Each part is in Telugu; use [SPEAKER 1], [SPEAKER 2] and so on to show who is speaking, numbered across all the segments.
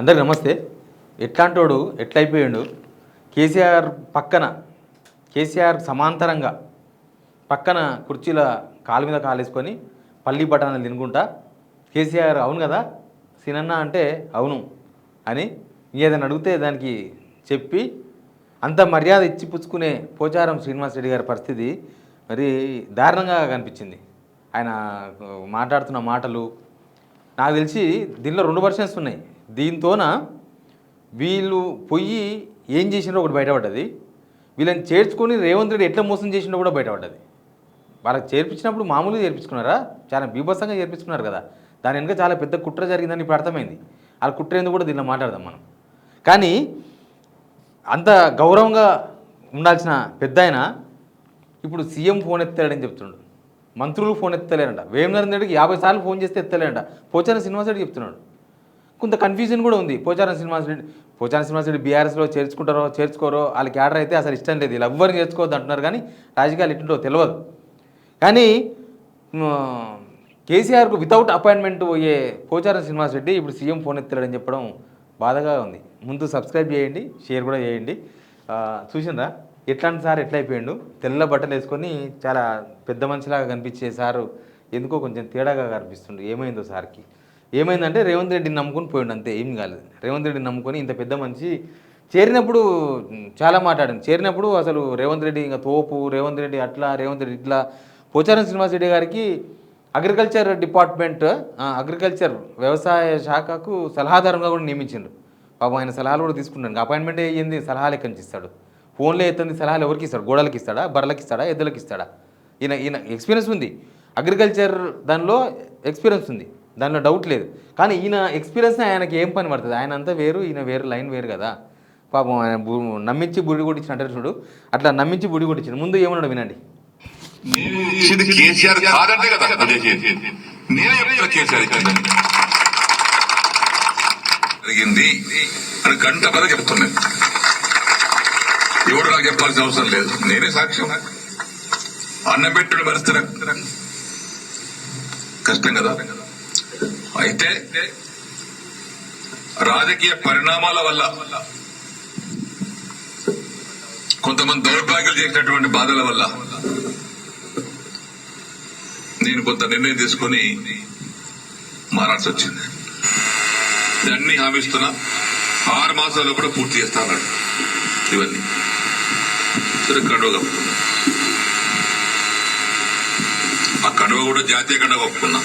[SPEAKER 1] అందరికి నమస్తే. ఎట్లాంటోడు ఎట్లయిపోయాడు? కేసీఆర్ పక్కన, కేసీఆర్ సమాంతరంగా పక్కన కుర్చీల కాలు మీద కాలేసుకొని పల్లి బఠానీలు తినుకుంటా కేసీఆర్ అవును కదా సినన్న అంటే అవును అని ఏదైనా అడిగితే దానికి చెప్పి అంత మర్యాద ఇచ్చి పుచ్చుకునే పోచారం శ్రీనివాస్ రెడ్డి గారి పరిస్థితి మరి దారుణంగా కనిపించింది. ఆయన మాట్లాడుతున్న మాటలు నాకు తెలిసి దీనిలో 2 వర్షన్స్ ఉన్నాయి. దీంతోన వీళ్ళు పొయ్యి ఏం చేసినో ఒకటి బయటపడ్డది, వీళ్ళని చేర్చుకొని రేవంత్ రెడ్డి ఎట్లా మోసం చేసినో కూడా బయటపడ్డది. వాళ్ళకి చేర్పించినప్పుడు మామూలుగా చేర్పించుకున్నారా? చాలా బీభత్సంగా చేర్పించుకున్నారు కదా. దాని వెనుక చాలా పెద్ద కుట్ర జరిగిందని ఇప్పుడు అర్థమైంది. వాళ్ళ కుట్ర ఎందుకు కూడా దీనిలో మాట్లాడదాం మనం. కానీ అంత గౌరవంగా ఉండాల్సిన పెద్ద ఆయన ఇప్పుడు సీఎం ఫోన్ ఎత్తాడని చెప్తున్నాడు, మంత్రులు ఫోన్ ఎత్తలేరంట, వేమనరేంద్ర రెడ్డికి 50 సార్లు ఫోన్ చేస్తే ఎత్తలేరంట. పోచారం శ్రీనివాస్ రెడ్డి చెప్తున్నాడు. కొంత కన్ఫ్యూజన్ కూడా ఉంది. పోచారం శ్రీనివాస్ రెడ్డి బీఆర్ఎస్లో చేర్చుకుంటారో చేర్చుకోరో, వాళ్ళకి ఆర్డర్ అయితే అసలు ఇష్టం లేదు, వీళ్ళు ఎవ్వరిని చేర్చుకోవద్దు అంటున్నారు. కానీ రాజకీయాలు ఎట్టుంటో తెలియదు. కానీ కేసీఆర్కు వితౌట్ అపాయింట్మెంట్ పోయే పోచారం శ్రీనివాస్ రెడ్డి ఇప్పుడు సీఎం ఫోన్ ఎత్తాడని చెప్పడం బాధగా ఉంది. ముందు సబ్స్క్రైబ్ చేయండి, షేర్ కూడా చేయండి. చూసిందా ఎట్లాంటి సార్ ఎట్లా అయిపోయాడు? తెల్ల బట్టలు వేసుకొని చాలా పెద్ద మనిషిలాగా కనిపించే సారు ఎందుకో కొంచెం తేడాగా కనిపిస్తుండు. ఏమైందో సార్కి? ఏమైందంటే రేవంత్ రెడ్డిని నమ్ముకొని పోయిండు, అంతే, ఏం కాలేదు. రేవంత్ రెడ్డిని నమ్ముకొని ఇంత పెద్ద మనిషి చేరినప్పుడు చాలా మాట్లాడింది. చేరినప్పుడు అసలు రేవంత్ రెడ్డి ఇంకా తోపు, రేవంత్ రెడ్డి అట్లా, రేవంత్ రెడ్డి ఇట్లా. పోచారం శ్రీనివాస్ రెడ్డి గారికి అగ్రికల్చర్ డిపార్ట్మెంట్, అగ్రికల్చర్ వ్యవసాయ శాఖకు సలహాదారుగా కూడా నియమించిండు. పాపం ఆయన సలహాలు కూడా తీసుకుంటాను. అపాయింట్మెంట్ అయ్యింది, సలహాలు ఎక్కడి నుంచి ఇస్తాడు? ఫోన్లో ఎత్తుంది సలహాలు ఎవరికి ఇస్తాడు? గోడలకి ఇస్తాడా, బర్రెలకి ఇస్తాడా, ఎద్దులకి ఇస్తాడా? ఈయన ఎక్స్పీరియన్స్ ఉంది, అగ్రికల్చర్ దానిలో ఎక్స్పీరియన్స్ ఉంది, దానిలో డౌట్ లేదు. కానీ ఈయన ఎక్స్పీరియన్స్ ఆయనకి ఏం పని పడుతుంది? ఆయన అంతా వేరు, ఈయన వేరు, లైన్ వేరు కదా. పాపం ఆయన నమ్మించి బుడి కొట్టించిన అంటే చూడు, అట్లా నమ్మించి బుడి కొట్టించాడు. ముందు ఏమన్నాడు వినండి.
[SPEAKER 2] కేసీఆర్ కాదంటే కదా నేనే చెప్తున్నా, కేసీఆర్ జరిగింది అని గంట పద చెప్తున్నాను. ఎవడు నాకు చెప్పాల్సిన అవసరం లేదు, నేనే సాక్ష్యం. అన్నం పెట్టుడు పరిస్థితి కష్టం కదా. అయితే రాజకీయ పరిణామాల వల్ల కొంతమంది దౌర్భాగ్యాలు చేసినటువంటి బాధల వల్ల నేను కొంత నిర్ణయం తీసుకొని మారాల్సి వచ్చింది. అన్ని హామీస్తున్నా, 6 మాసాల్లో కూడా పూర్తి చేస్తాను. ఇవన్నీ సరే, కండువ కప్పుకున్నా. ఆ కండువ కూడా జాతీయ కండువ కప్పుకున్నా.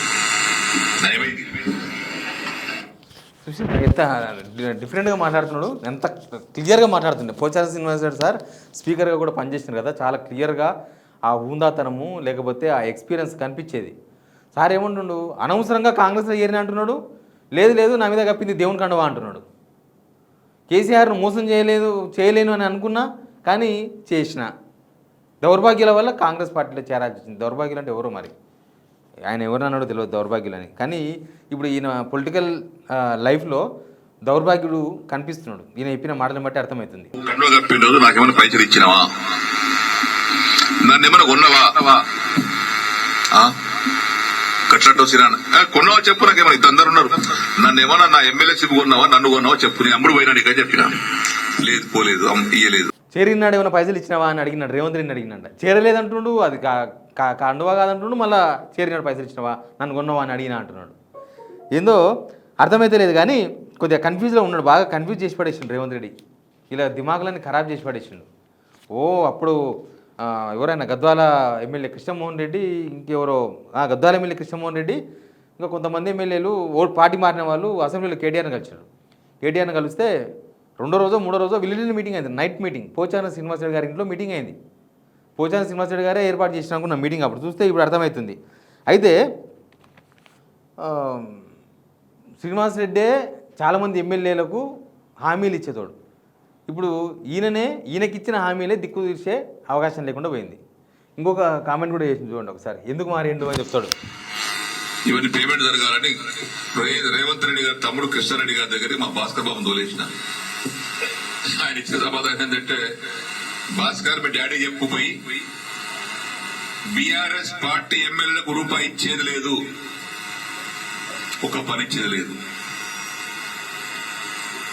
[SPEAKER 2] నయమైంది.
[SPEAKER 1] ఎంత డిఫరెంట్గా మాట్లాడుతున్నాడు, ఎంత క్లియర్గా మాట్లాడుతుండే. పోచారం శ్రీనివాస్ రెడ్డి సార్ స్పీకర్గా కూడా పనిచేసినారు కదా, చాలా క్లియర్గా ఆ హుందాతనము లేకపోతే ఆ ఎక్స్పీరియన్స్ కనిపించేది. సార్ ఏమంటుండు, అనవసరంగా కాంగ్రెస్లో చేరిన అంటున్నాడు. లేదు నా మీద కప్పింది దేవుని కండువా అంటున్నాడు. కేసీఆర్ను మోసం చేయలేను అని అనుకున్నా, కానీ చేసిన దౌర్భాగ్యాల వల్ల కాంగ్రెస్ పార్టీలో చేరాల్సి వచ్చింది. దౌర్భాగ్యాలు అంటే ఎవరో మరి, ఆయన ఎవరు అన్నాడో తెలియదు దౌర్భాగ్యులని. కానీ ఇప్పుడు ఈయన పొలిటికల్ లైఫ్లో దౌర్భాగ్యుడు కనిపిస్తున్నాడు. ఈయన చెప్పిన మాటలను బట్టి అర్థమవుతుంది.
[SPEAKER 2] నాకేమైనా పైసలు ఇచ్చినావా? నన్ను ఏమైనా కొన్నావా? కట్లతో సిరాన కొన్నావా చెప్పు. నాకేమైనా ఇద్దరు ఉన్నారు. నన్ను ఏమన్నా నా ఎమ్మెల్యేషిప్ కొన్నావా, నన్ను కొన్నావా చెప్పు. నేను అమ్ముడు పోయినా నీకే చెప్పినా. లేదు, పోలేదు, ఇయ్యలేదు.
[SPEAKER 1] చేరినాడు, ఏమైనా పైసలు ఇచ్చినావా అని అడిగినాడు. రేవంత్ రెడ్డిని అడిగినాడు. చేరలేదంటుండు, అది కండువా కాదంటుండు. మళ్ళీ చేరినాడు, పైసలు ఇచ్చినావా, నన్ను కొన్నావా అని అడిగినా అంటున్నాడు. ఏందో అర్థమైతే లేదు. కానీ కొద్దిగా కన్ఫ్యూజ్లో ఉన్నాడు, బాగా కన్ఫ్యూజ్ చేసి పడేసిండు రేవంత్ రెడ్డి. ఇలా దిమాగులన్నీ ఖరాబ్ చేసి పడేసిండు. అప్పుడు ఎవరైనా గద్వాల ఎమ్మెల్యే కృష్ణమోహన్ రెడ్డి, ఇంకెవరో గద్వాల ఎమ్మెల్యే కృష్ణమోహన్ రెడ్డి, ఇంకా కొంతమంది ఎమ్మెల్యేలు పార్టీ మారిన వాళ్ళు అసెంబ్లీలో కేటీఆర్ని కలిసారు. కేటీఆర్ని కలిస్తే 2వ రోజో 3వ రోజో విలేజ్ మీటింగ్ అయింది, నైట్ మీటింగ్. పోచారం శ్రీనివాస్ రెడ్డి గారి ఇంట్లో మీటింగ్ అయింది. పోచారం శ్రీనివాస్ రెడ్డి గారే ఏర్పాటు చేసిన అనుకున్న మీటింగ్. అప్పుడు చూస్తే ఇప్పుడు అర్థమవుతుంది. అయితే శ్రీనివాస్ రెడ్డే చాలామంది ఎమ్మెల్యేలకు హామీలు ఇచ్చేతోడు. ఇప్పుడు ఈయనకిచ్చిన హామీలే దిక్కు తీర్చే అవకాశం లేకుండా పోయింది. ఇంకొక కామెంట్ కూడా చేసింది చూడండి ఒకసారి, ఎందుకు మారేండు అని చెప్తాడు.
[SPEAKER 2] ఇవన్నీ పేమెంట్ జరగాలని రేవంత్ రెడ్డి గారు తమ్ముడు కృష్ణారెడ్డి గారి దగ్గరికి మా భాస్కర్ బాబు తోలేసిన. ఆయన ఇచ్చిన సమాధానం ఏంటంటే, భాస్కర్ మీ డాడీ చెప్పుపోయి బీఆర్ఎస్ పార్టీ ఎమ్మెల్యేలకు రూపాయి ఇచ్చేది లేదు, ఒక పని ఇచ్చేది లేదు.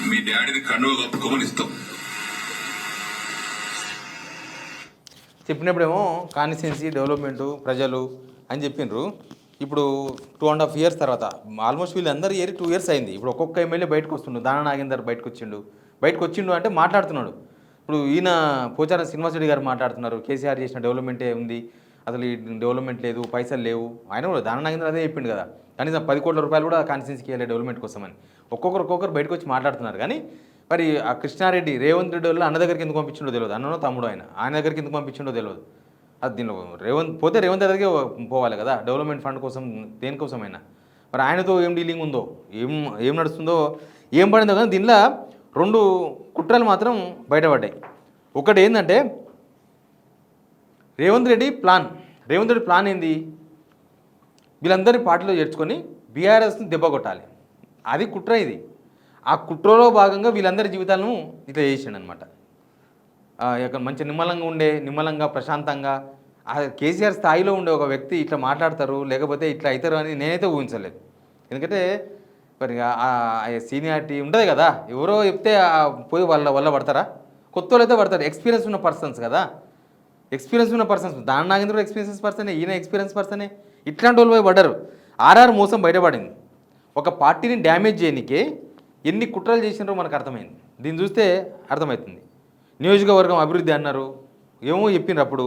[SPEAKER 2] మీ డాడీని కండువ కప్పుకోమని ఇస్తాం.
[SPEAKER 1] చెప్పినప్పుడేమో కాన్స్టిట్యున్సీ డెవలప్మెంటు ప్రజలు అని చెప్పిండ్రు. ఇప్పుడు 2.5 years తర్వాత ఆల్మోస్ట్ వీళ్ళందరూ 2 years అయింది. ఇప్పుడు ఒక్కొక్క ఎమ్మెల్యే బయటకు వస్తుండు. దానా నాగేందర్ బయటకు వచ్చిండు అంటే మాట్లాడుతున్నాడు. ఇప్పుడు ఈయన పోచారం శ్రీనివాసరెడ్డి గారు మాట్లాడుతున్నారు, కేసీఆర్ చేసిన డెవలప్మెంటే ఉంది, అసలు ఈ డెవలప్మెంట్ లేదు, పైసలు లేవు. ఆయన కూడా దానా నాగేందర్ అదే చెప్పిండు కదా, కనీసం 10 కోట్ల రూపాయలు కూడా కాన్స్టిట్యున్సీకి వెళ్ళే డెవలప్మెంట్ కోసమని. ఒక్కొక్కరు బయటకు వచ్చి మాట్లాడుతున్నారు. కానీ మరి ఆ కృష్ణారెడ్డి రేవంత్ రెడ్డి వల్ల అన్న దగ్గరికి ఎందుకు పంపించిండో తెలియదు, అన్ననో తమ్ముడు ఆయన దగ్గరికి ఎందుకు పంపించిండో తెలియదు. అది దీనిలో రేవంత్ దగ్గరికి పోవాలి కదా డెవలప్మెంట్ ఫండ్ కోసం, దేనికోసమైనా. మరి ఆయనతో ఏం డీలింగ్ ఉందో, ఏం నడుస్తుందో, ఏం పడిందో. కానీ దీనిలో 2 కుట్రలు మాత్రం బయటపడ్డాయి. ఒకటి ఏంటంటే రేవంత్ రెడ్డి ప్లాన్ ఏంది, వీళ్ళందరినీ పార్టీలో చేర్చుకొని బీఆర్ఎస్ని దెబ్బ కొట్టాలి. అది కుట్ర. ఇది ఆ కుట్రలో భాగంగా వీళ్ళందరి జీవితాలను ఇట్లా చేసిండు అనమాట. మంచి నిమ్మలంగా ప్రశాంతంగా కేసీఆర్ స్థాయిలో ఉండే ఒక వ్యక్తి ఇట్లా మాట్లాడతారు, లేకపోతే ఇట్లా అవుతారు అని నేనైతే ఊహించలేదు. ఎందుకంటే మరి సీనియారిటీ ఉంటుంది కదా, ఎవరో చెప్తే పోయి వల్ల పడతారా? కొత్త వాళ్ళు అయితే పడతారు, ఎక్స్పీరియన్స్ ఉన్న పర్సన్స్ కదా, ఎక్స్పీరియన్స్ ఉన్న పర్సన్స్. దాని నాగేంద్ర ఎక్స్పీరియన్స్ పర్సనే, ఈయన ఎక్స్పీరియన్స్ పర్సనే. ఇట్లాంటి వాళ్ళు పోయి పడ్డారు. ఆర్ఆర్ మోసం బయటపడింది. ఒక పార్టీని డ్యామేజ్ చేయనికే ఎన్ని కుట్రలు చేసినారో మనకు అర్థమైంది. దీన్ని చూస్తే అర్థమవుతుంది. నియోజకవర్గం అభివృద్ధి అన్నారు, ఏమో చెప్పిండ్రు. అప్పుడు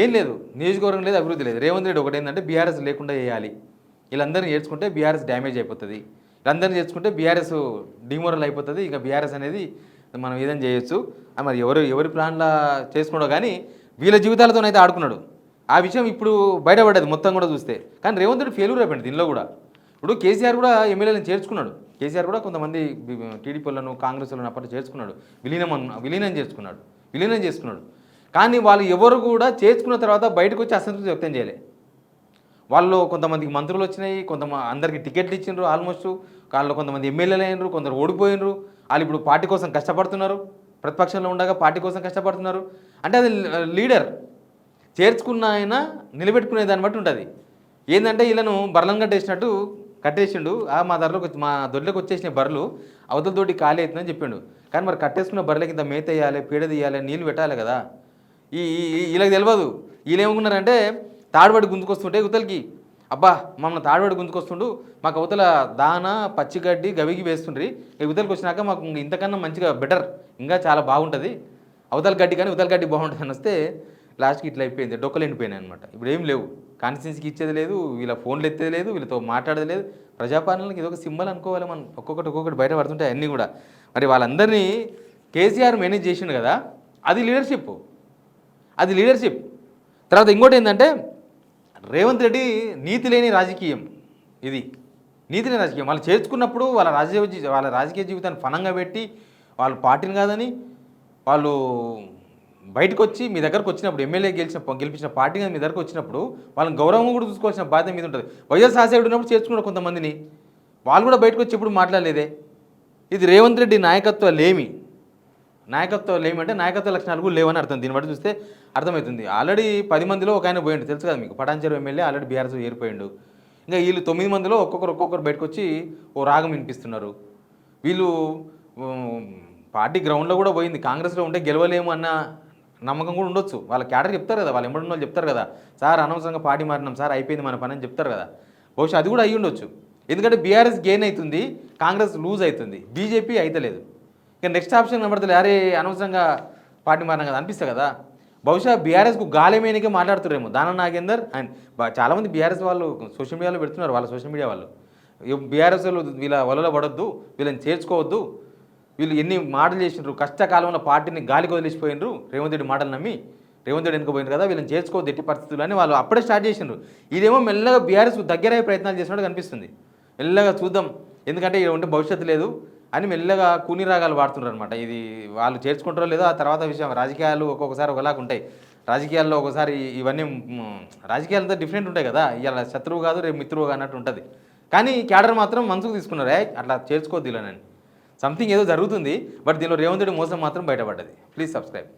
[SPEAKER 1] ఏం లేదు, నియోజకవర్గం లేదు, అభివృద్ధి లేదు. రేవంత్ రెడ్డి ఒకటి ఏంటంటే బీఆర్ఎస్ లేకుండా చేయాలి, వీళ్ళందరినీ చేర్చుకుంటే బీఆర్ఎస్ డ్యామేజ్ అయిపోతుంది, వీళ్ళందరినీ చేర్చుకుంటే బీఆర్ఎస్ డిమోరల్ అయిపోతుంది, ఇక బీఆర్ఎస్ అనేది మనం ఏదైనా చేయొచ్చు. మరి ఎవరి ప్లాన్లా చేసుకున్నాడో కానీ వీళ్ళ జీవితాలతోనైతే ఆడుకున్నాడు. ఆ విషయం ఇప్పుడు బయటపడ్డది మొత్తం కూడా చూస్తే. కానీ రేవంత్ రెడ్డి ఫెయిల్యూర్ అయిపోయింది దీనిలో కూడా. ఇప్పుడు కేసీఆర్ కూడా ఎమ్మెల్యేలను చేర్చుకున్నాడు. కేసీఆర్ కూడా కొంతమంది టీడీపీలను కాంగ్రెస్ వాళ్ళను అప్పట్లో చేర్చుకున్నాడు, విలీనం చేసుకున్నాడు. కానీ వాళ్ళు ఎవరు కూడా చేర్చుకున్న తర్వాత బయటకు వచ్చి అసంతృప్తి వ్యక్తం చేయలే. వాళ్ళు కొంతమందికి మంత్రులు వచ్చినాయి, అందరికీ టికెట్లు ఇచ్చిండ్రు, ఆల్మోస్ట్ వాళ్ళు కొంతమంది ఎమ్మెల్యేలు అయినరు, కొందరు ఓడిపోయినరు. వాళ్ళు ఇప్పుడు పార్టీ కోసం కష్టపడుతున్నారు, ప్రతిపక్షంలో ఉండగా పార్టీ కోసం కష్టపడుతున్నారు. అంటే అది లీడర్ చేర్చుకున్న ఆయన నిలబెట్టుకునే దాన్ని బట్టి ఉంటుంది. ఏంటంటే వీళ్ళను బర్లను కట్టేసిండు. మా దొడ్లోకి వచ్చేసిన బర్రెలు అవతల తోటి ఖాళీ అవుతుందని చెప్పిండు. కానీ మరి కట్టేసుకున్న బర్రెలకి ఇంత మేత వేయాలి, పీడ తీయాలి, నీళ్ళు పెట్టాలి కదా. వీళ్ళకి తెలియదు. వీళ్ళు ఏమనుకున్నారంటే తాడుబడి గుంజుకొస్తుంటే యువతలకి, అబ్బా మమ్మల్ని తాడుబడి గుంజుకొస్తుండు, మాకు అవతల దాన పచ్చిగడ్డి గవిగి వేస్తుండ్రి, యువతలకు వచ్చినాక మాకు ఇంతకన్నా మంచిగా బెటర్, ఇంకా చాలా బాగుంటుంది, అవతల గడ్డి కానీ యువతల గడ్డి బాగుంటుంది అని వస్తే లాస్ట్కి ఇట్లా అయిపోయింది. డొక్కలు ఎండిపోయినాయి అనమాట. ఇప్పుడు ఏం లేవు, కాన్స్టిట్యున్సీకి ఇచ్చేది లేదు, వీళ్ళ ఫోన్లు ఎత్తేది లేదు, వీళ్ళతో మాట్లాడేది లేదు. ప్రజాపాలనకి ఇది ఒక సింబల్ అనుకోవాలి మనం. ఒక్కొక్కటి బయట పడుతుంటాయి అన్నీ కూడా. మరి వాళ్ళందరినీ కేసీఆర్ మేనేజ్ చేసిండు కదా, అది లీడర్షిప్. తర్వాత ఇంకోటి ఏంటంటే రేవంత్ రెడ్డి నీతి లేని రాజకీయం. వాళ్ళు చేర్చుకున్నప్పుడు వాళ్ళ రాజకీయ జీవితాన్ని ఫనంగా పెట్టి వాళ్ళు పార్టీని కాదని వాళ్ళు బయటకు వచ్చి మీ దగ్గరకు వచ్చినప్పుడు, ఎమ్మెల్యే గెలిపించిన పార్టీ మీ దగ్గరకు వచ్చినప్పుడు వాళ్ళని గౌరవం కూడా చూసుకోవాల్సిన బాధ్యత మీద ఉంటుంది. వైఎస్ రాజశేఖర్ ఉన్నప్పుడు చేర్చుకున్న కొంతమందిని, వాళ్ళు కూడా బయటకు వచ్చి ఎప్పుడు మాట్లాడలేదే. ఇది రేవంత్ రెడ్డి నాయకత్వ లేమి అంటే నాయకత్వ లక్షణాలు కూడా లేవని అర్థం. దీన్ని బట్టి చూస్తే అర్థమవుతుంది. ఆల్రెడీ 10 మందిలో ఒక ఆయన పోయిండు, తెలుసు కదా మీకు, పటాన్చెరు ఎమ్మెల్యే ఆల్రెడీ బీఆర్ఎస్ ఏరిపోయిండు. ఇంకా వీళ్ళు 9 మందిలో ఒక్కొక్కరు బయటకు వచ్చి ఓ రాగం వినిపిస్తున్నారు. వీళ్ళు పార్టీ గ్రౌండ్లో కూడా పోయింది. కాంగ్రెస్లో ఉంటే గెలవలేము అన్న నమ్మకం కూడా ఉండొచ్చు. వాళ్ళ క్యాడర్ చెప్తారు కదా, వాళ్ళు ఎంబడిన వాళ్ళు చెప్తారు కదా, సార్ అనవసరంగా పార్టీ మారినాం సార్, అయిపోయింది మన పని అని చెప్తారు కదా. బహుశా అది కూడా అయ్యి ఉండొచ్చు. ఎందుకంటే బీఆర్ఎస్ గెయిన్ అవుతుంది, కాంగ్రెస్ లూజ్ అవుతుంది, బీజేపీ అయితలేదు. ఇక నెక్స్ట్ ఆప్షన్ కనబడుతుంది, అరే అనవసరంగా పార్టీ మారినా కదా అనిపిస్తుంది కదా. బహుశా బీఆర్ఎస్కు గాలేమేనికే మాట్లాడుతురేమో దానా నాగేందర్ అండ్ చాలామంది బీఆర్ఎస్ వాళ్ళు సోషల్ మీడియాలో పెడుతున్నారు. వాళ్ళ సోషల్ మీడియా వాళ్ళు బీఆర్ఎస్ వాళ్ళు వీళ్ళ వలలో పడొద్దు, వీళ్ళని చేర్చుకోవద్దు, వీళ్ళు ఎన్ని మాటలు చేసిండ్రు, కష్టకాలంలో పార్టీని గాలికి వదిలేసిపోయినరు, రేవంత్ రెడ్డి మాటలు నమ్మి రేవంత్ రెడ్డి వెనుకపోయినారు కదా, వీళ్ళని చేర్చుకోవద్దు ఎట్టి పరిస్థితులు అని వాళ్ళు అప్పుడే స్టార్ట్ చేసిండ్రు. ఇదేమో మెల్లగా బీఆర్ఎస్కు దగ్గరయ్యే ప్రయత్నాలు చేసినట్టు కనిపిస్తుంది. మెల్లగా చూద్దాం, ఎందుకంటే ఇక్కడ ఉంటే భవిష్యత్తు లేదు అని మెల్లగా కూని రాగాలు వాడుతున్నారు అనమాట. ఇది వాళ్ళు చేర్చుకుంటారో లేదో ఆ తర్వాత విషయం. రాజకీయాలు ఒక్కొక్కసారి ఒకలాగా ఉంటాయి. రాజకీయాల్లో ఒకసారి ఇవన్నీ రాజకీయాలంతా డిఫరెంట్ ఉంటాయి కదా, ఇవాళ శత్రువు కాదు రేపు మిత్రువు అన్నట్టు ఉంటుంది. కానీ క్యాడర్ మాత్రం మనసుకు తీసుకున్నారు, అట్లా చేర్చుకోవద్దు ఇలానని. సంథింగ్ ఏదో జరుగుతుంది. బట్ దీనిలో రేవంత్ రెడ్డి మోసం మాత్రం బయటపడ్డది. Please subscribe.